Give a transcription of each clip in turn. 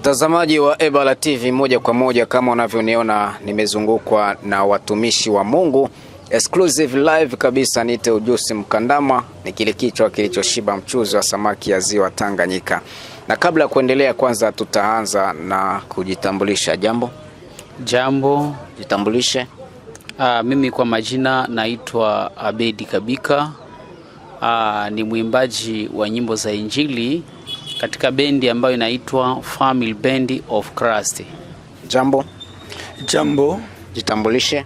Mtazamaji wa Ebola TV, moja kwa moja kama unavyoniona nimezungukwa na watumishi wa Mungu. Exclusive live kabisa, nite Ujusi Mkandama, ni kile kichwa kilichoshiba mchuzi wa samaki ya ziwa Tanganyika. Na kabla kuendelea, kwanza tutaanza na kujitambulisha. Jambo, jitambulishe. Mimi kwa majina naitwa Abedi Kabika. Ni mwimbaji wa nyimbo za Injili katika bendi ambayo inaitwa Family Band of Christ. Jambo, jitambulishe.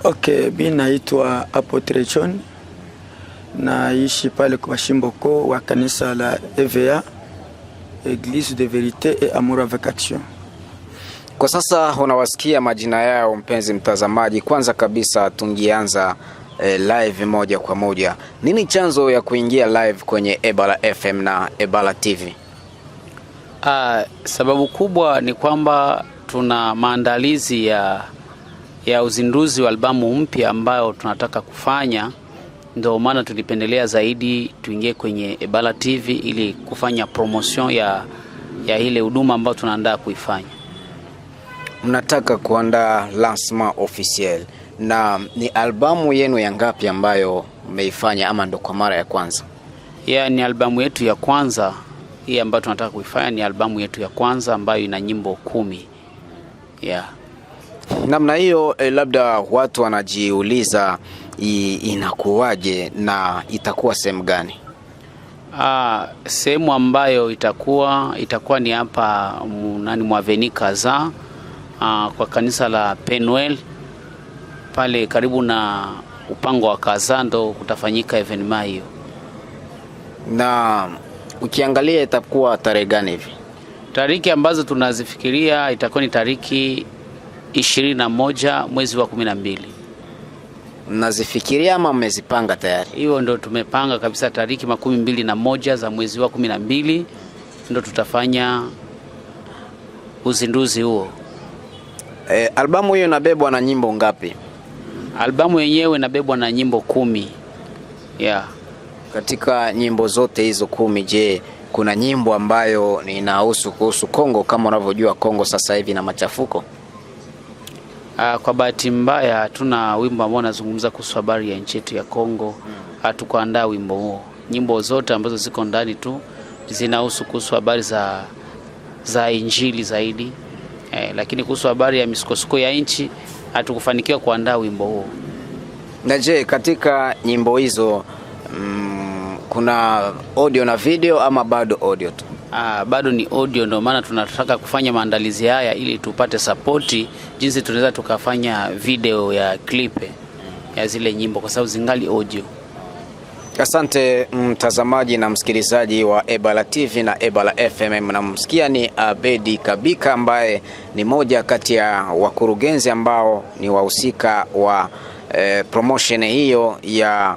Okay, mimi naitwa Apotre John. Naishi pale kwa Shimboko wa kanisa la EVA, Église de Vérité et Amour avec Action. Kwa sasa unawasikia majina yao, mpenzi mtazamaji. Kwanza kabisa tungeanza live moja kwa moja. Nini chanzo ya kuingia live kwenye Ebola FM na Ebola TV? Sababu kubwa ni kwamba tuna maandalizi ya uzinduzi wa albamu mpya ambayo tunataka kufanya. Ndio maana tulipendelea zaidi tuingie kwenye Ebola TV ili kufanya promotion ya ile huduma ambayo tunaandaa kuifanya. Mnataka kuandaa lancement officiel, na ni albamu yenu ya ngapi ambayo mmeifanya, ama ndo kwa mara ya kwanza? Ni albamu yetu ya kwanza. Hii ambayo tunataka kuifanya ni albamu yetu ya kwanza ambayo ina nyimbo 10. Namna hiyo, labda watu wanajiuliza inakuwaje na itakuwa sehemu gani? Sehemu ambayo itakuwa ni hapa Mwaveni Kaza, kwa kanisa la Penuel pale karibu na upango wa Kaza, ndo kutafanyika evenement hiyo. Na ukiangalia itakuwa tarehe gani hivi? Tariki ambazo tunazifikiria itakuwa ni tariki 21 mwezi wa 12. Mnazifikiria ama mmezipanga tayari? Hiyo ndo tumepanga kabisa, tariki 21 za mwezi wa 12 ndo tutafanya uzinduzi huo. Albamu hiyo inabebwa na nyimbo ngapi? Albamu yenyewe inabebwa na nyimbo 10. Katika nyimbo zote hizo 10, je, kuna nyimbo ambayo inahusu kuhusu Kongo? Kama unavyojua Kongo sasa hivi na machafuko. Kwa bahati mbaya hatuna wimbo ambao unazungumza kuhusu habari ya nchi yetu ya Kongo. Hatukuandaa wimbo huo. Nyimbo zote ambazo ziko ndani tu zinahusu kuhusu habari za Injili zaidi. Lakini kuhusu habari ya misukosuko ya nchi hatukufanikiwa kuandaa wimbo huo. Na je, katika nyimbo hizo kuna audio na video ama bado audio tu? Bado ni audio, ndio maana tunataka kufanya maandalizi haya ili tupate support jinsi tunaweza tukafanya video ya clip ya zile nyimbo, kwa sababu zingali audio. Asante mtazamaji na msikilizaji wa Ebola TV na Ebola FM. Mnamsikia ni Abedi Kabika ambaye ni moja kati ya wakurugenzi ambao ni wahusika wa promotion hiyo ya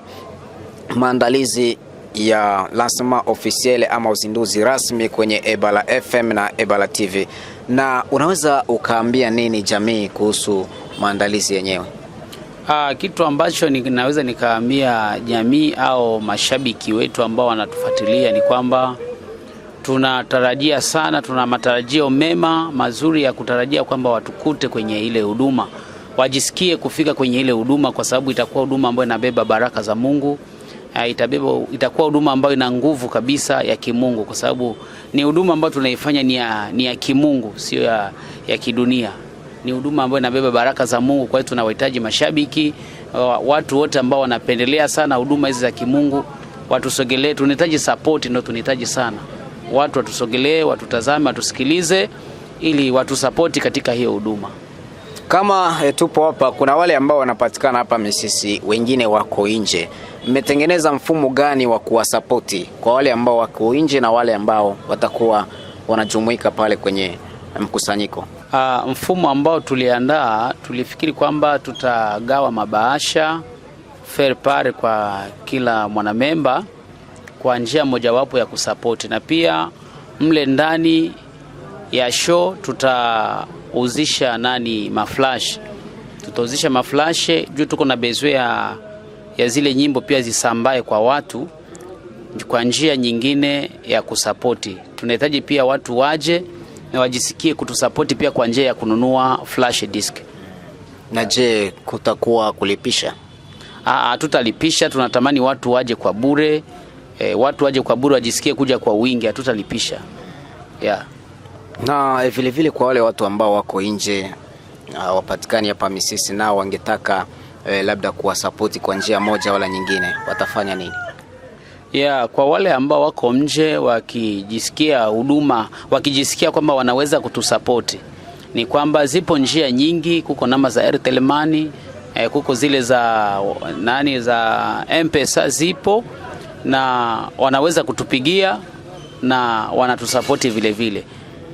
maandalizi ya lancement officiel ama uzinduzi rasmi kwenye Ebola FM na Ebola TV. Na unaweza ukaambia nini jamii kuhusu maandalizi yenyewe? Kitu ambacho ninaweza nikaambia jamii au mashabiki wetu ambao wanatufuatilia ni kwamba tunatarajia sana, tuna matarajio mema mazuri ya kutarajia kwamba watukute kwenye ile huduma, wajisikie kufika kwenye ile huduma, kwa sababu itakuwa huduma ambayo inabeba baraka za Mungu. Itakuwa huduma ambayo ina nguvu kabisa ya kimungu, kwa sababu ni huduma ambayo tunaifanya ni ya kimungu, sio ya kidunia. Ni huduma ambayo inabeba baraka za Mungu. Kwa hiyo tunawahitaji mashabiki, watu wote ambao wanapendelea sana huduma hizi za kimungu, watusogelee. Tunahitaji support, ndio tunahitaji sana watu watusogelee, watutazame, watusikilize ili watusupport katika hiyo huduma. Kama tupo hapa, kuna wale ambao wanapatikana hapa Misisi, wengine wako nje. Mmetengeneza mfumo gani wa kuwasapoti kwa wale ambao wako nje na wale ambao watakuwa wanajumuika pale kwenye mkusanyiko? Mfumo ambao tuliandaa, tulifikiri kwamba tutagawa mabahasha fair pare kwa kila mwanamemba kwa njia mojawapo ya kusapoti, na pia mle ndani ya show tutauzisha maflash. Tutauzisha maflash juu tuko na bezwe ya zile nyimbo pia zisambae kwa watu kwa njia nyingine ya kusapoti. Tunahitaji pia watu waje na wajisikie kutusapoti pia kwa njia ya kununua flash disk. Na je, kutakuwa kulipisha? Hatutalipisha, tunatamani watu waje kwa bure. Watu waje kwa bure, wajisikie kuja kwa wingi, hatutalipisha. Yeah. Na vile vile kwa wale watu ambao wako nje wapatikani hapa Misisi, nao wangetaka labda kuwasapoti kwa njia moja wala nyingine, watafanya nini? Yeah, kwa wale ambao wako nje wakijisikia huduma, wakijisikia kwamba wanaweza kutusapoti, ni kwamba zipo njia nyingi. Kuko namba za Airtel Money, kuko zile za za M-Pesa zipo, na wanaweza kutupigia na wanatusapoti vile vile.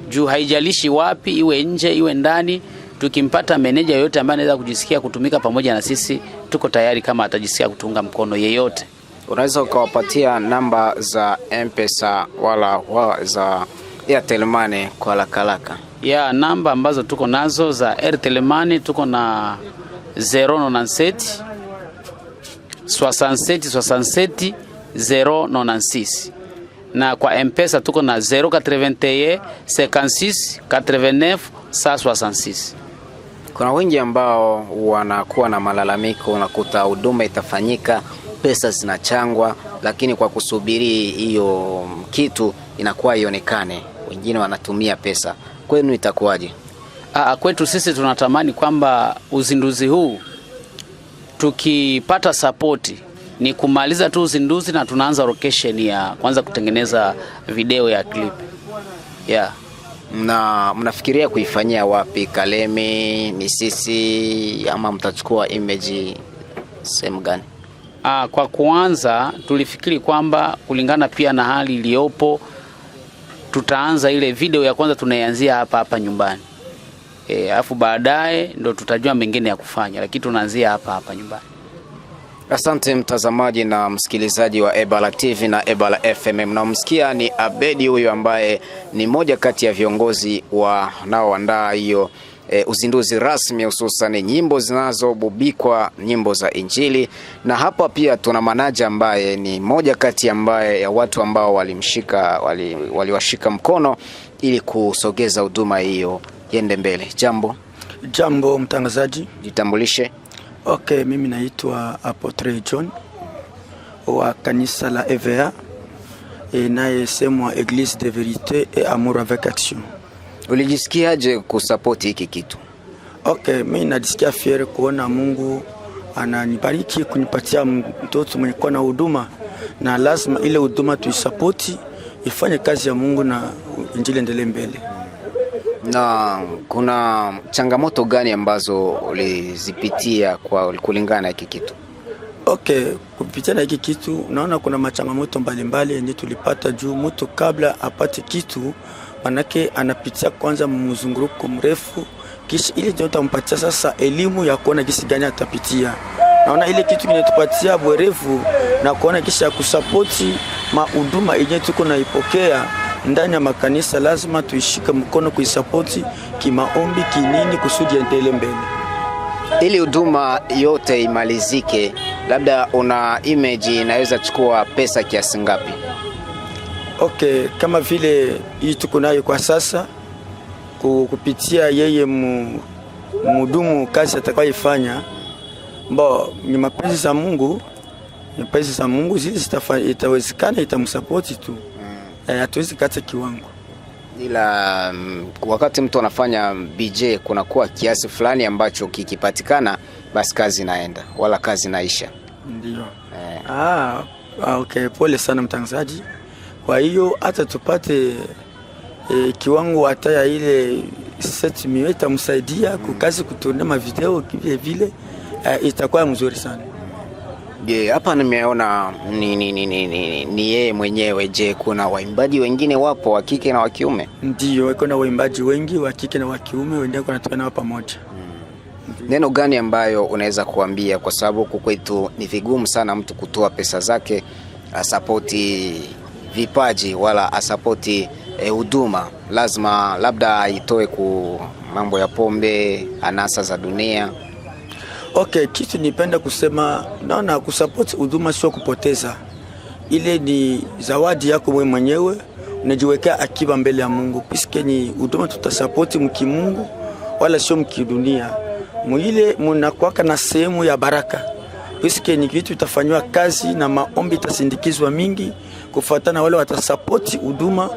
Juu haijalishi wapi, iwe nje iwe ndani, tukimpata meneja yoyote ambaye anaweza kujisikia kutumika pamoja na sisi, tuko tayari kama atajisikia kutunga mkono yeyote. Unaweza ukawapatia namba za M-Pesa wala za Airtel Money kwa haraka? Ya namba ambazo tuko nazo za Airtel Money tuko na 097 67 096, na kwa M-Pesa tuko na 081 56 89 166. Kuna wengi ambao wanakuwa na malalamiko, unakuta huduma itafanyika, pesa zinachangwa, lakini kwa kusubiri hiyo kitu inakuwa ionekane, wengine wanatumia pesa. Kwenu itakuwaje? Kwetu sisi tunatamani kwamba uzinduzi huu tukipata sapoti ni kumaliza tu uzinduzi na tunaanza location ya kwanza kutengeneza video ya clip. Yeah. Na mnafikiria kuifanyia wapi? Kalemi, Misisi, ama mtachukua image sehemu gani? Kwa kuanza tulifikiri kwamba kulingana pia na hali iliyopo, tutaanza ile video ya kwanza tunaianzia hapa nyumbani. Alafu baadaye ndo tutajua mengine ya kufanya, lakini tunaanzia hapa nyumbani. Asante mtazamaji na msikilizaji wa Ebala TV na Ebala FM. Mnamsikia ni Abedi huyo ambaye ni moja kati ya viongozi wanaoandaa hiyo uzinduzi rasmi, hususan nyimbo zinazobubikwa, nyimbo za Injili. Na hapa pia tuna manager ambaye ni moja kati ya watu ambao waliwashika mkono ili kusogeza huduma hiyo iende mbele. Jambo mtangazaji. Jitambulishe. Okay, mimi naitwa Apotre John wa kanisa la EVA inayesemwa Église de Vérité et Amour avec Action. Ulijisikiaje kusapoti hiki kitu? Okay, mimi najisikia fier kuona Mungu ananibariki kunipatia mtoto mwenye kuwa na huduma, na lazima ile huduma tuisapoti ifanye kazi ya Mungu na Injili endelee mbele. Na kuna changamoto gani ambazo ulizipitia kwa kulingana na hiki kitu? Okay, kupitia na hiki kitu naona kuna machangamoto mbalimbali yenye tulipata juu mtu kabla apate kitu manake anapitia kwanza mzunguruko mrefu, kisha ile ndio utampatia sasa elimu ya kuona jinsi gani atapitia. Naona ile kitu kinatupatia bwerevu na kuona kisha kusapoti mahuduma yenye tuko naipokea ndani ya makanisa, lazima tuishike mkono kuisapoti kimaombi, kinini, kusudi endelee mbele. Ili huduma yote imalizike, labda una image inaweza chukua pesa kiasi ngapi? Okay, kama vile hii tuko nayo kwa sasa, kupitia yeye mhudumu kazi atakayofanya, ni mapenzi za Mungu, zile itawezekana, itamsupport tu. Hatuwezi kata kiwango. Ila wakati mtu anafanya BJ kunakuwa kiasi fulani ambacho kikipatikana basi kazi inaenda wala kazi inaisha. Ndio. Okay, pole sana mtangazaji. Kwa hiyo hata tupate kiwango hata ya ile 7,000 itamsaidia kukazi kutonea video vile itakuwa mzuri sana. Hapa nimeona ni yeye mwenyewe. Je, kuna waimbaji wengine wapo wa kike na wa kiume? Ndio, kuna waimbaji wengi wa kike na wa kiume wengine wanatoana pamoja. Neno gani ambayo unaweza kuambia, kwa sababu kwetu ni vigumu sana mtu kutoa pesa zake asapoti vipaji wala asapoti huduma, lazima labda aitoe ku mambo ya pombe, anasa za dunia? Okay, kitu nipenda kusema, naona kusupport huduma sio kupoteza. Ile ni zawadi yako wewe mwenyewe, najiwekea akiba mbele ya Mungu, piske ni huduma tutasapoti mkimungu wala sio mkidunia. Muile munakuwaka na sehemu ya baraka, piske ni kitu itafanywa kazi na maombi itasindikizwa mingi kufuatana wale watasapoti huduma.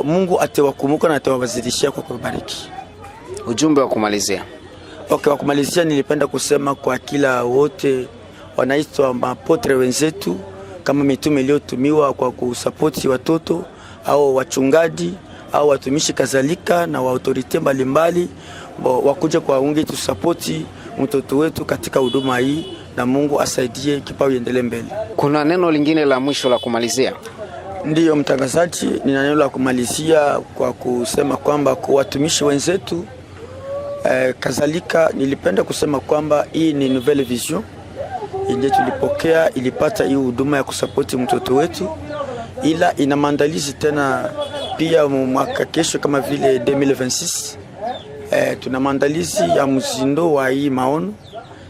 Mungu atawakumbuka na atawazidishia kwa kubariki. Ujumbe wa kumalizia. Okay, wa kumalizia nilipenda kusema kwa kila wote wanaitwa mapotre wenzetu kama mitume iliyotumiwa kwa kusapoti watoto au wachungaji au watumishi kadhalika na wa autorite mbalimbali, wakuja kwa wingi tusapoti mtoto wetu katika huduma hii, na Mungu asaidie kipawa iendelee mbele. Kuna neno lingine la mwisho la kumalizia? Ndiyo mtangazaji, nina neno la kumalizia kwa kusema kwamba kwa watumishi wenzetu kadhalika, nilipenda kusema kwamba hii ni nouvelle vision yenye tulipokea, ilipata hii huduma ya kusapoti mtoto wetu, ila ina maandalizi tena pia mwaka kesho kama vile 2026 tuna maandalizi ya mzindo wa hii maono.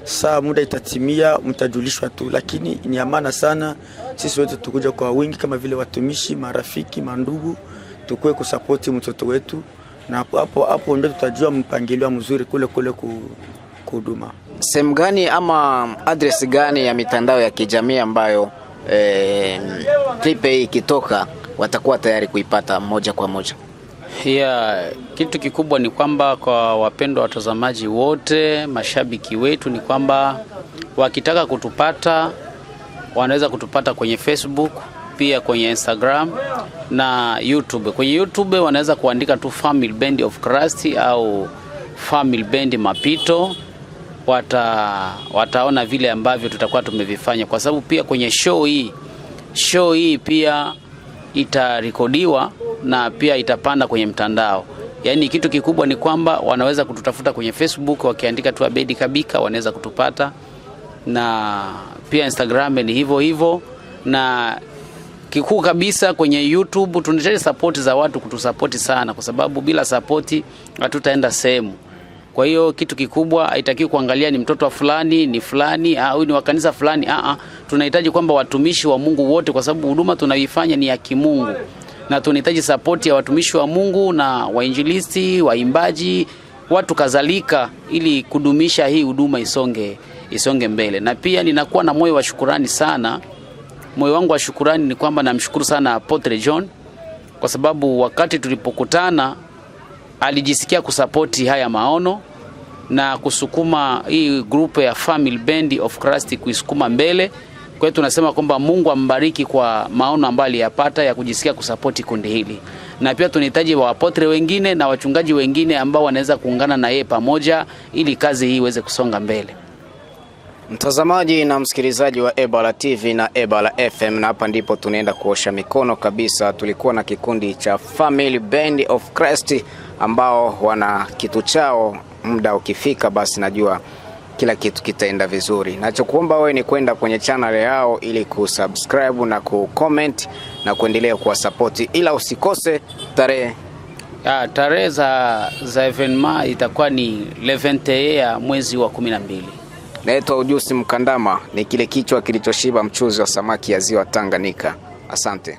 Saa muda itatimia mtajulishwa tu, lakini ni amana sana sisi wote tukuja kwa wingi kama vile watumishi, marafiki, mandugu, tukue kusapoti mtoto wetu, na hapo ndio tutajua mpangilio mzuri kule kuhuduma. Sehemu gani ama address gani ya mitandao ya kijamii ambayo clip hii ikitoka watakuwa tayari kuipata moja kwa moja? Kitu kikubwa ni kwamba kwa wapendwa watazamaji wote, mashabiki wetu, ni kwamba wakitaka kutupata wanaweza kutupata kwenye Facebook, pia kwenye Instagram na YouTube. Kwenye YouTube wanaweza kuandika tu Family Band of Christ au Family Band Mapito. Wataona vile ambavyo tutakuwa tumevifanya, kwa sababu pia kwenye show hii pia itarekodiwa na pia itapanda kwenye mtandao. Yaani kitu kikubwa ni kwamba wanaweza kututafuta kwenye Facebook, wakiandika tu Abedi Kabika wanaweza kutupata, na pia Instagram ni hivyo hivyo, na kikuu kabisa kwenye YouTube tunahitaji support za watu kutusapoti sana, kwa sababu bila support hatutaenda sehemu. Kwa hiyo kitu kikubwa haitakiwi kuangalia ni mtoto wa fulani, ni fulani au ni wa kanisa fulani. Tunahitaji kwamba watumishi wa Mungu wote, kwa sababu huduma tunayoifanya ni ya kimungu, na tunahitaji support ya watumishi wa Mungu na wainjilisti, waimbaji, watu kadhalika, ili kudumisha hii huduma isonge mbele. Na pia ninakuwa na moyo wa shukrani sana. Moyo wangu wa shukrani ni kwamba namshukuru sana Apotre John, kwa sababu wakati tulipokutana alijisikia kusapoti haya maono na kusukuma hii grupu ya Family Band of Christ kuisukuma mbele. Kwa hiyo tunasema kwamba Mungu ambariki kwa maono ambayo aliyapata ya kujisikia kusapoti kundi hili. Na pia tunahitaji waapotre wengine na wachungaji wengine ambao wanaweza kuungana na yeye pamoja ili kazi hii iweze kusonga mbele. Mtazamaji na msikilizaji wa Ebola TV na Ebola FM, na hapa ndipo tunaenda kuosha mikono kabisa. Tulikuwa na kikundi cha Family Band of Christ ambao wana kitu chao, muda ukifika basi najua kila kitu kitaenda vizuri. Nachokuomba wewe ni kwenda kwenye channel yao ili kusubscribe na kucomment na kuendelea kuwasupport, ila usikose tarehe za evenement itakuwa ni 11 ya mwezi wa 12. Naitwa Ujusi Mkandama, ni kile kichwa kilichoshiba mchuzi wa samaki ya ziwa Tanganyika. Asante.